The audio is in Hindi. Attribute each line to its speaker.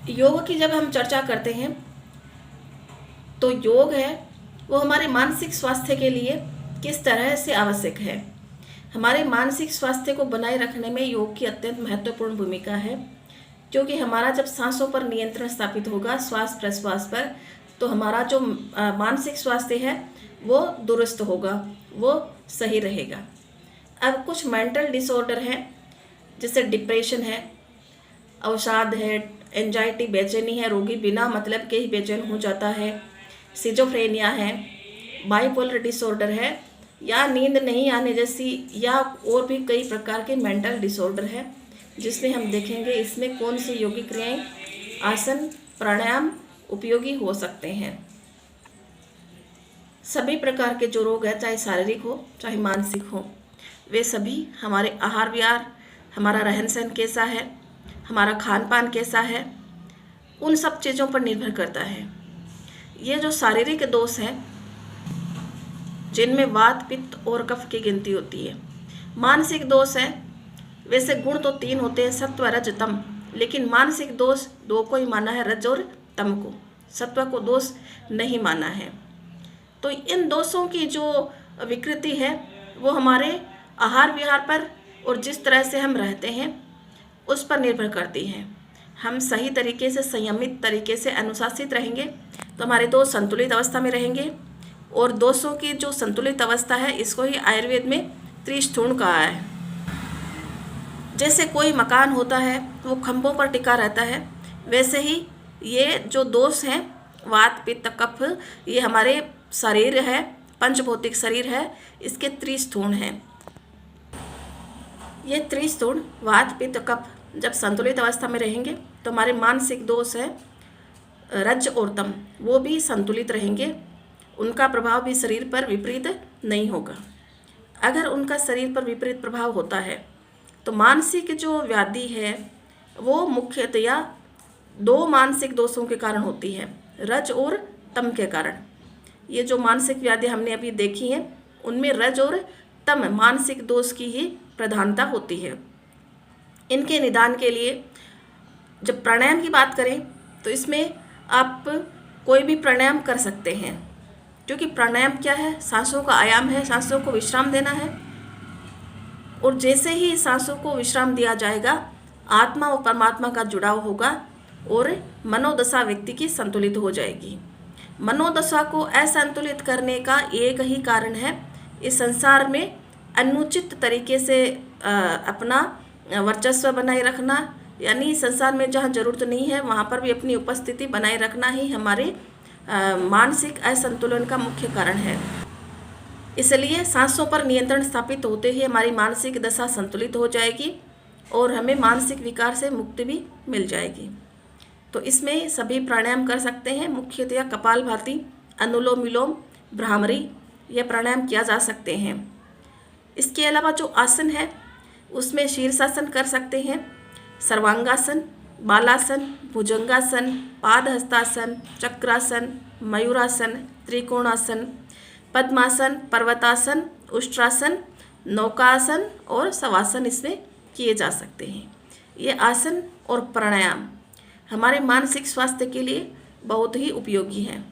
Speaker 1: योग की जब हम चर्चा करते हैं तो योग है वो हमारे मानसिक स्वास्थ्य के लिए किस तरह से आवश्यक है। हमारे मानसिक स्वास्थ्य को बनाए रखने में योग की अत्यंत महत्वपूर्ण भूमिका है, क्योंकि हमारा जब सांसों पर नियंत्रण स्थापित होगा, श्वास प्रश्वास पर, तो हमारा जो मानसिक स्वास्थ्य है वो दुरुस्त होगा, वो सही रहेगा। अब कुछ मेंटल डिसऑर्डर हैं, जैसे डिप्रेशन है, अवसाद है, एंजाइटी बेचैनी है, रोगी बिना मतलब के ही बेचैन हो जाता है, सिजोफ्रेनिया है, बाइपोलर डिसऑर्डर है, या नींद नहीं आने जैसी, या और भी कई प्रकार के मेंटल डिसऑर्डर है, जिसमें हम देखेंगे इसमें कौन सी योगिक क्रियाएं, आसन, प्राणायाम उपयोगी हो सकते हैं। सभी प्रकार के जो रोग हैं, चाहे शारीरिक हो चाहे मानसिक हो, वे सभी हमारे आहार विहार, हमारा रहन सहन कैसा है, हमारा खान पान कैसा है, उन सब चीज़ों पर निर्भर करता है। ये जो शारीरिक दोष हैं, जिनमें वात, पित्त और कफ की गिनती होती है। मानसिक दोष है, वैसे गुण तो 3 होते हैं, सत्व, रज, तम, लेकिन मानसिक दोष 2 को ही माना है, रज और तम को। सत्व को दोष नहीं माना है। तो इन दोषों की जो विकृति है वो हमारे आहार विहार पर और जिस तरह से हम रहते हैं उस पर निर्भर करती है। हम सही तरीके से, संयमित तरीके से अनुशासित रहेंगे तो हमारे दोष संतुलित अवस्था में रहेंगे। और दोषों की जो संतुलित अवस्था है, इसको ही आयुर्वेद में त्रिस्थूण कहा है। जैसे कोई मकान होता है वो खंभों पर टिका रहता है, वैसे ही ये जो दोष हैं, वात, पित्त, कफ, ये हमारे शरीर है, पंचभौतिक शरीर है, इसके त्रिस्थूण हैं। ये त्रिस्थूण वात, पित्त, कफ जब संतुलित अवस्था में रहेंगे तो हमारे मानसिक दोष है रज और तम, वो भी संतुलित रहेंगे। उनका प्रभाव भी शरीर पर विपरीत नहीं होगा। अगर उनका शरीर पर विपरीत प्रभाव होता है तो मानसिक जो व्याधि है वो मुख्यतया 2 मानसिक दोषों के कारण होती है, रज और तम के कारण। ये जो मानसिक व्याधि हमने अभी देखी हैं, उनमें रज और तम मानसिक दोष की ही प्रधानता होती है। इनके निदान के लिए जब प्राणायाम की बात करें तो इसमें आप कोई भी प्राणायाम कर सकते हैं, क्योंकि प्राणायाम क्या है, सांसों का आयाम है, सांसों को विश्राम देना है। और जैसे ही सांसों को विश्राम दिया जाएगा, आत्मा और परमात्मा का जुड़ाव होगा और मनोदशा व्यक्ति की संतुलित हो जाएगी। मनोदशा को असंतुलित करने का एक ही कारण है, इस संसार में अनुचित तरीके से अपना वर्चस्व बनाए रखना, यानी संसार में जहाँ जरूरत नहीं है वहाँ पर भी अपनी उपस्थिति बनाए रखना ही हमारे मानसिक असंतुलन का मुख्य कारण है। इसलिए सांसों पर नियंत्रण स्थापित होते ही हमारी मानसिक दशा संतुलित हो जाएगी और हमें मानसिक विकार से मुक्ति भी मिल जाएगी। तो इसमें सभी प्राणायाम कर सकते हैं, मुख्यतया कपालभाति, अनुलोम विलोम, भ्रामरी, यह प्राणायाम किया जा सकते हैं। इसके अलावा जो आसन है उसमें शीर्षासन कर सकते हैं, सर्वांगासन, बालासन, भुजंगासन, पादहस्तासन, चक्रासन, मयूरासन, त्रिकोणासन, पद्मासन, पर्वतासन, उष्ट्रासन, नौकासन और शवासन इसमें किए जा सकते हैं। ये आसन और प्राणायाम हमारे मानसिक स्वास्थ्य के लिए बहुत ही उपयोगी हैं।